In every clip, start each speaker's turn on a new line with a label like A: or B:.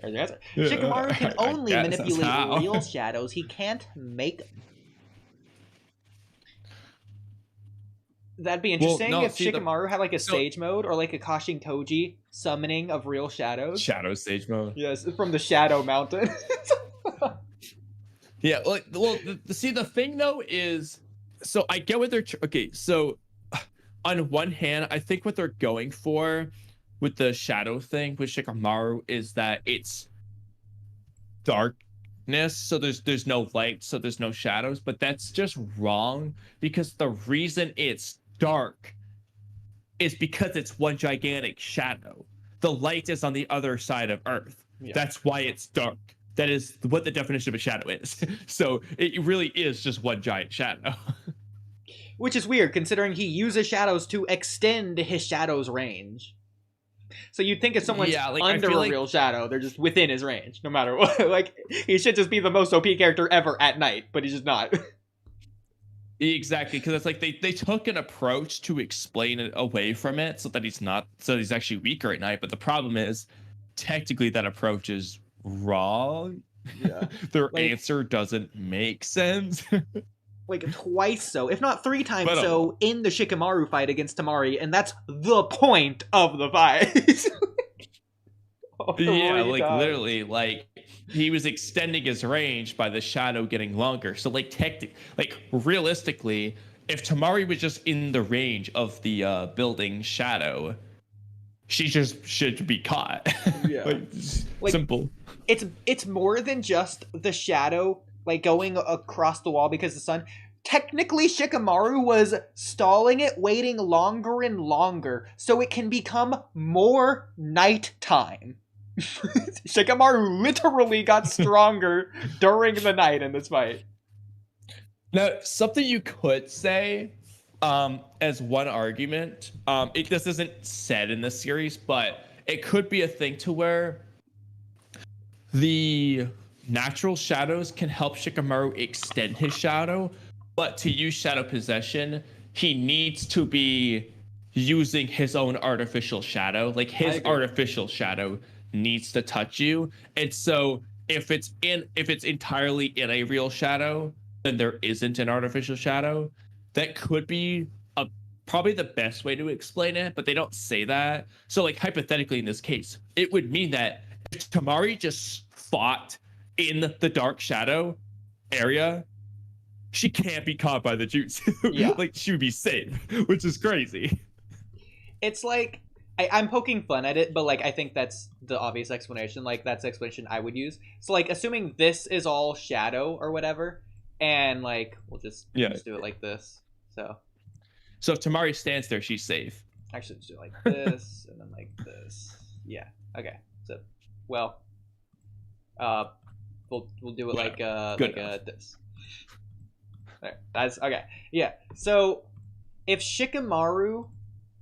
A: There's your answer. Shikamaru can only manipulate real shadows. He can't make them. That'd be interesting if Shikamaru had like a sage mode or like a Kashin Koji summoning of real shadows.
B: Shadow sage mode.
A: Yes, from the Shadow Mountain.
B: Yeah, well, see, the thing though is, so I get what they're okay. So, on one hand, I think what they're going for with the shadow thing with Shikamaru is that it's darkness, so there's no light, so there's no shadows. But that's just wrong, because the reason it's dark is because it's one gigantic shadow. The light is on the other side of Earth. Yeah. That's why it's dark. That is what the definition of a shadow is. So it really is just one giant shadow.
A: Which is weird, considering he uses shadows to extend his shadow's range. So you'd think if someone's under a real shadow, they're just within his range, no matter what. Like, he should just be the most OP character ever at night, but he's just not.
B: Exactly, because it's like they took an approach to explain it away from it so that he's actually weaker at night. But the problem is, technically, that approach is wrong. Yeah. Their answer doesn't make sense.
A: Like twice so, if not 3 times so, in the Shikamaru fight against Temari, and that's the point of the fight.
B: Literally, like he was extending his range by the shadow getting longer. So realistically, if Temari was just in the range of the building shadow, she just should be caught. Yeah. Simple.
A: It's more than just the shadow like going across the wall because of the sun. Technically, Shikamaru was stalling it, waiting longer and longer, so it can become more nighttime. Shikamaru literally got stronger during the night in this fight.
B: Now, something you could say as one argument, this isn't said in this series, but it could be a thing to where the natural shadows can help Shikamaru extend his shadow, but to use shadow possession, he needs to be using his own artificial shadow. Like his artificial shadow needs to touch you. And so if it's entirely in a real shadow, then there isn't an artificial shadow. That could be probably the best way to explain it, but they don't say that. So like hypothetically in this case, it would mean that if Temari just fought in the dark shadow area, she can't be caught by the jutsu. Yeah. Like she would be safe, which is crazy.
A: It's like I'm poking fun at it, but like I think that's the obvious explanation. Like that's the explanation I would use. So like assuming this is all shadow or whatever, and like we'll just do it like this. So
B: if Temari stands there, she's safe.
A: Actually, just do it like this and then like this. Yeah. Okay. So well, we'll do it like this. There. That's okay. Yeah. So if Shikamaru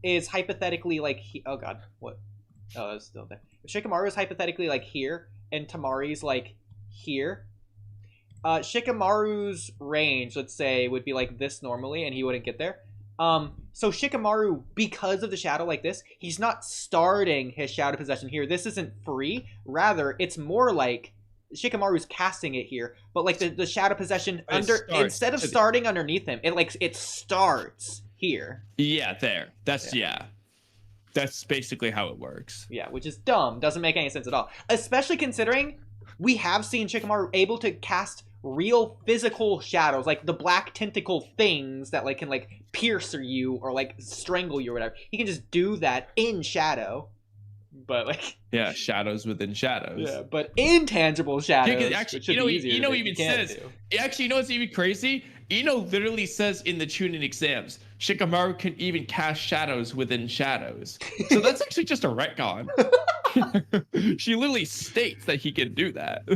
A: is hypothetically like oh god, what? Oh, it's still there. If Shikamaru is hypothetically like here and Tamari's like here, Shikamaru's range, let's say, would be like this normally, and he wouldn't get there. So Shikamaru, because of the shadow like this, he's not starting his shadow possession here. This isn't free. Rather, it's more like Shikamaru's casting it here, but like the shadow possession instead of starting underneath him, it starts here.
B: Yeah, there. That's That's basically how it works.
A: Yeah, which is dumb. Doesn't make any sense at all. Especially considering we have seen Shikamaru able to cast real physical shadows, like the black tentacle things that like can like pierce you or like strangle you or whatever. He can just do that in shadow. But like
B: shadows within shadows.
A: Yeah, but intangible shadows.
B: Actually, even says actually, you know what's even crazy? Ino literally says in the Chunin exams, Shikamaru can even cast shadows within shadows. So that's actually just a retcon. She literally states that he can do that.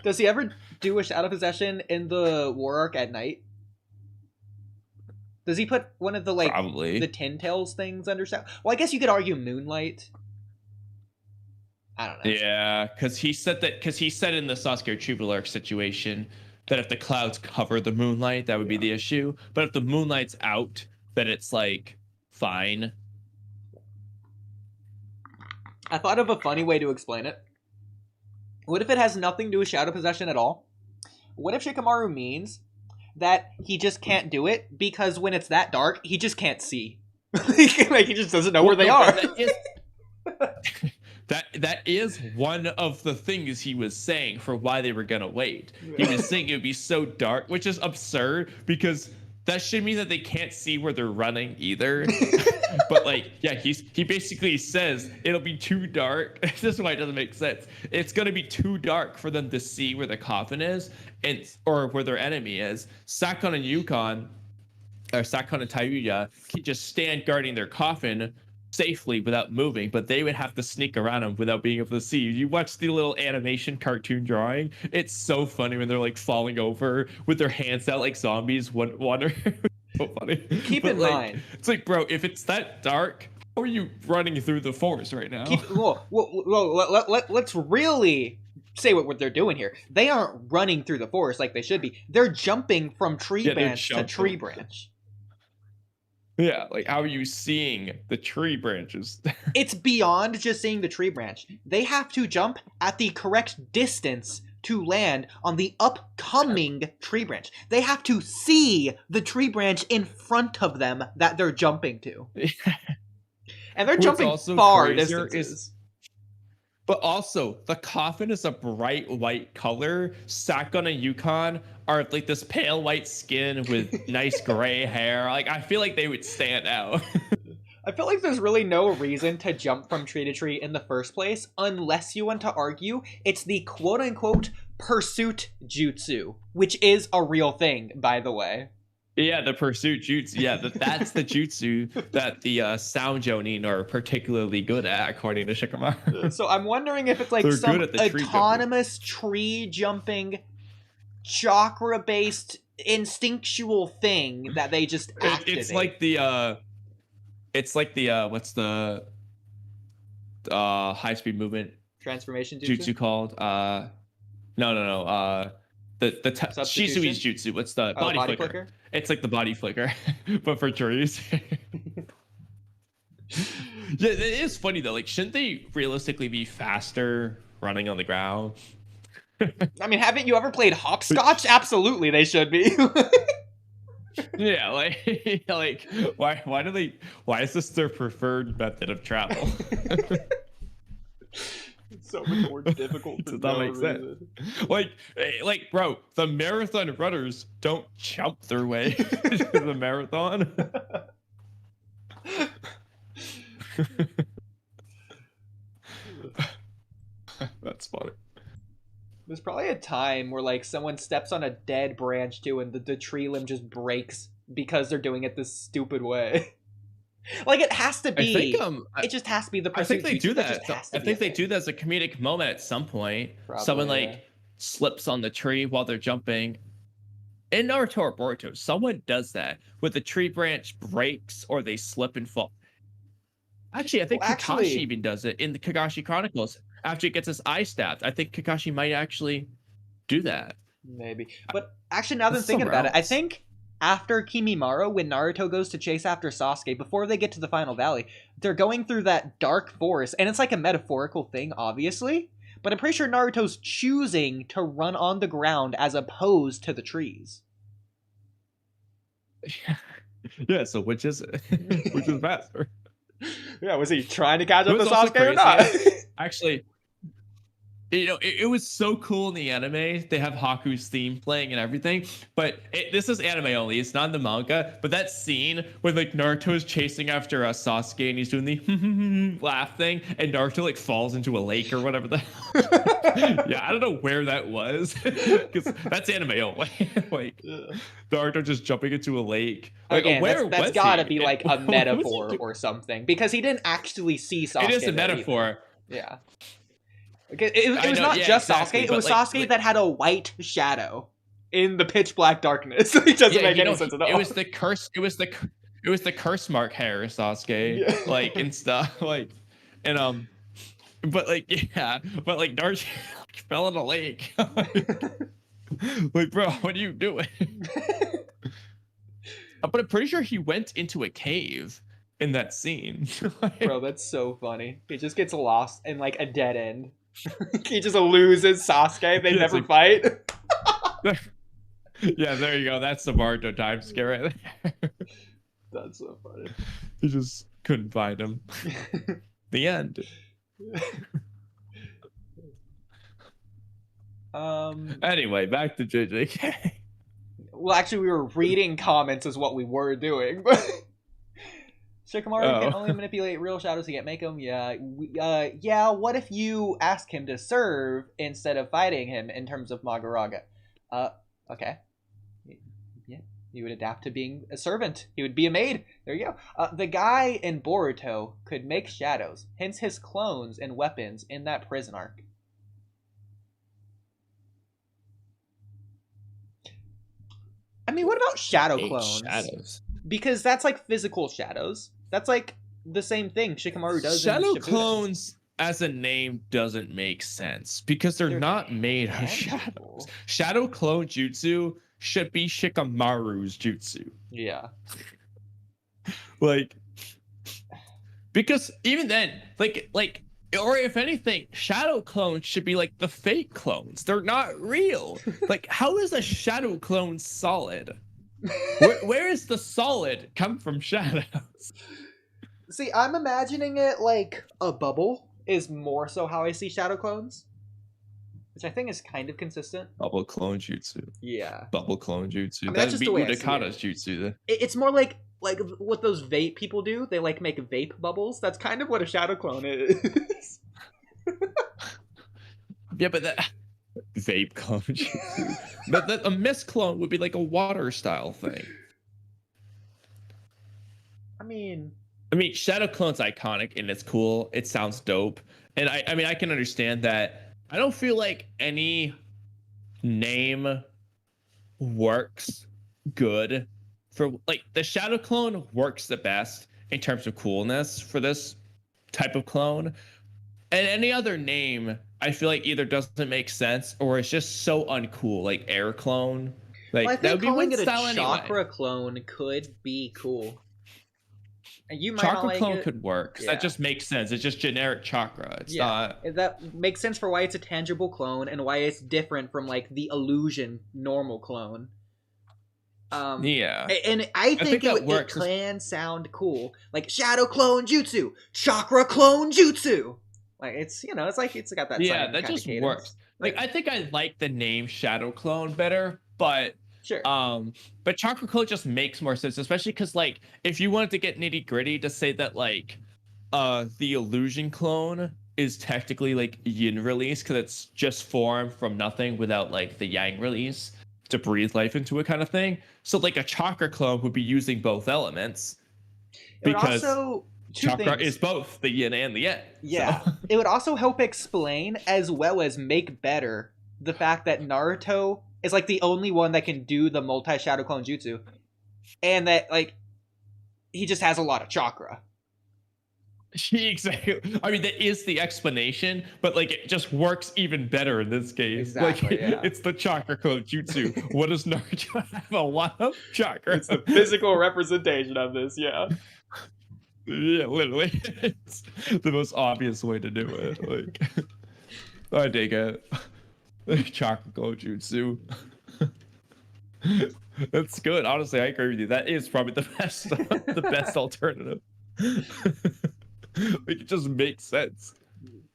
A: Does he ever do a shadow possession in the War Arc at night? Does he put one of the like
B: probably
A: the Ten Tails things under shadow? Well, I guess you could argue Moonlight. I don't know.
B: Yeah, because he said in the Sasuke Triple Arc situation that if the clouds cover the moonlight, that would be the issue. But if the moonlight's out, then it's like fine.
A: I thought of a funny way to explain it. What if it has nothing to do with shadow possession at all? What if Shikamaru means that he just can't do it because when it's that dark, he just can't see? Like he just doesn't know where they are.
B: That is one of the things he was saying for why they were gonna wait. He was saying it would be so dark, which is absurd because that should mean that they can't see where they're running either. But like, yeah, he basically says it'll be too dark. This is why it doesn't make sense. It's gonna be too dark for them to see where the coffin is or where their enemy is. Sakon and Sakon and Tayuya can just stand guarding their coffin safely without moving, but they would have to sneak around them without being able to see. You watch the little animation cartoon drawing, it's so funny when they're like falling over with their hands out like zombies. Wonder so funny.
A: Keep in mind,
B: it's like, bro, if it's that dark, how are you running through the forest right now?
A: Let's really say what they're doing here. They aren't running through the forest like they should be. They're jumping from tree branch to tree branch.
B: Yeah, like how are you seeing the tree branches?
A: It's beyond just seeing the tree branch. They have to jump at the correct distance to land on the upcoming tree branch. They have to see the tree branch in front of them that they're jumping to. And they're jumping far distances.
B: But also, the coffin is a bright white color. Sakon and Yukon are like this pale white skin with nice gray hair. Like, I feel like they would stand out.
A: I feel like there's really no reason to jump from tree to tree in the first place unless you want to argue it's the quote-unquote pursuit jutsu, which is a real thing, by the way.
B: Yeah, the pursuit jutsu. Yeah, that's the jutsu that the sound jonin are particularly good at, according to Shikamaru.
A: So I'm wondering if it's like some autonomous tree jumping, chakra-based, instinctual thing that they just activate.
B: It's like the what's the high-speed movement
A: transformation
B: jutsu called? No. The Shisui's jutsu. What's the body flicker? It's like the body flicker, but for trees. Yeah, it is funny though. Like, shouldn't they realistically be faster running on the ground?
A: I mean, haven't you ever played hopscotch? Absolutely, they should be.
B: Yeah, like why is this their preferred method of travel?
A: It's so much more difficult.
B: Does that make sense? Like, bro, the marathon runners don't jump their way to the marathon. That's funny.
A: There's probably a time where like someone steps on a dead branch too, and the tree limb just breaks because they're doing it this stupid way. Like, it has to be. It just has to be the person.
B: I think they do that. I think they do that as a comedic moment at some point.
A: Probably,
B: someone like slips on the tree while they're jumping. In Naruto or Boruto, someone does that where the tree branch breaks or they slip and fall. Actually, I think Kakashi even does it in the Kakashi Chronicles after he gets his eye stabbed. I think Kakashi might actually do that.
A: Maybe. But actually, now that I'm thinking about it, I think after Kimimaro, when Naruto goes to chase after Sasuke, before they get to the final valley, they're going through that dark forest, and it's like a metaphorical thing, obviously, but I'm pretty sure Naruto's choosing to run on the ground as opposed to the trees.
B: Yeah, so which is it? Which is faster?
A: Yeah, was he trying to catch up to Sasuke or not?
B: Actually, you know, it was so cool in the anime. They have Haku's theme playing and everything, but this is anime only. It's not in the manga. But that scene where like Naruto's chasing after Sasuke and he's doing the laugh thing, and Naruto like falls into a lake or whatever the hell. Yeah, I don't know where that was because that's anime only. Like Naruto just jumping into a lake. Like,
A: again, that's gotta be like a metaphor or something because he didn't actually see Sasuke.
B: It is a metaphor.
A: Yeah. It was not just Sasuke. It was Sasuke that had a white shadow in the pitch black darkness. It doesn't make any sense at all.
B: It was the curse. It was the curse mark hair, Sasuke, like and stuff, like, and but like Naruto fell in a lake. Like, bro, what are you doing? But I'm pretty sure he went into a cave in that scene.
A: Bro, that's so funny. He just gets lost in like a dead end. He just loses Sasuke. They never fight.
B: Yeah, there you go. That's the Boruto time scare right there.
A: That's so funny.
B: He just couldn't find him. The end. Anyway, back to JJK.
A: Well, actually, we were reading comments is what we were doing, but Shikamaru can only manipulate real shadows. He can't make them. Yeah, yeah. What if you ask him to serve instead of fighting him in terms of Magaraga? Okay. Yeah, he would adapt to being a servant. He would be a maid. There you go. The guy in Boruto could make shadows, hence his clones and weapons in that prison arc. I mean, what about shadow clones?
B: Shadows.
A: Because that's like physical shadows. That's like the same thing Shikamaru does.
B: Shadow
A: in
B: clones as a name doesn't make sense because they're not made of shadows. Shadow clone jutsu should be Shikamaru's jutsu.
A: Yeah.
B: Like, because even then, like, or if anything, shadow clones should be like the fake clones. They're not real. Like, how is a shadow clone solid? Where is the solid come from shadows?
A: See, I'm imagining it like a bubble is more so how I see shadow clones, which I think is kind of consistent.
B: Bubble clone jutsu.
A: Yeah.
B: Bubble clone jutsu.
A: I mean,
B: That'd be Udakata's jutsu then.
A: It's more like what those vape people do. They like make vape bubbles. That's kind of what a shadow clone is.
B: Yeah, but that vape clone jutsu. But a mist clone would be like a water style thing.
A: I mean,
B: Shadow Clone's iconic and it's cool. It sounds dope. And I mean, I can understand that. I don't feel like any name works good for, like, the Shadow Clone works the best in terms of coolness for this type of clone. And any other name, I feel like either doesn't make sense or it's just so uncool, like Air Clone. Like,
A: well, I think
B: that would be
A: calling
B: one
A: it a
B: style
A: chakra
B: anyway.
A: clone could be cool. And you might
B: Chakra
A: not like
B: clone
A: it.
B: could work. Yeah. That just makes sense. It's just generic chakra. It's not.
A: That makes sense for why it's a tangible clone and why it's different from like the illusion normal clone.
B: Yeah.
A: And I think it can sound cool. Like Shadow Clone Jutsu, Chakra Clone Jutsu. Like it's it's got that.
B: Yeah, that just works. Like I think I like the name Shadow Clone better, but
A: sure.
B: But Chakra Clone just makes more sense, especially because like if you wanted to get nitty gritty to say that like the illusion clone is technically like yin release because it's just formed from nothing without like the yang release to breathe life into it kind of thing. So like a chakra clone would be using both elements because chakra is both the yin and the yang.
A: Yeah. So. It would also help explain as well as make better the fact that Naruto is like the only one that can do the multi-shadow clone jutsu and that like he just has a lot of chakra.
B: Exactly. I mean, that is the explanation, but like it just works even better in this case.
A: Exactly,
B: like it's the chakra clone jutsu. What does Naruto have? A lot of chakra.
A: It's the physical representation of this, yeah.
B: Yeah, literally. It's the most obvious way to do it. Like I dig it. Chakra clone jutsu. That's good. Honestly, I agree with you. That is probably the best alternative. Like, it just makes sense.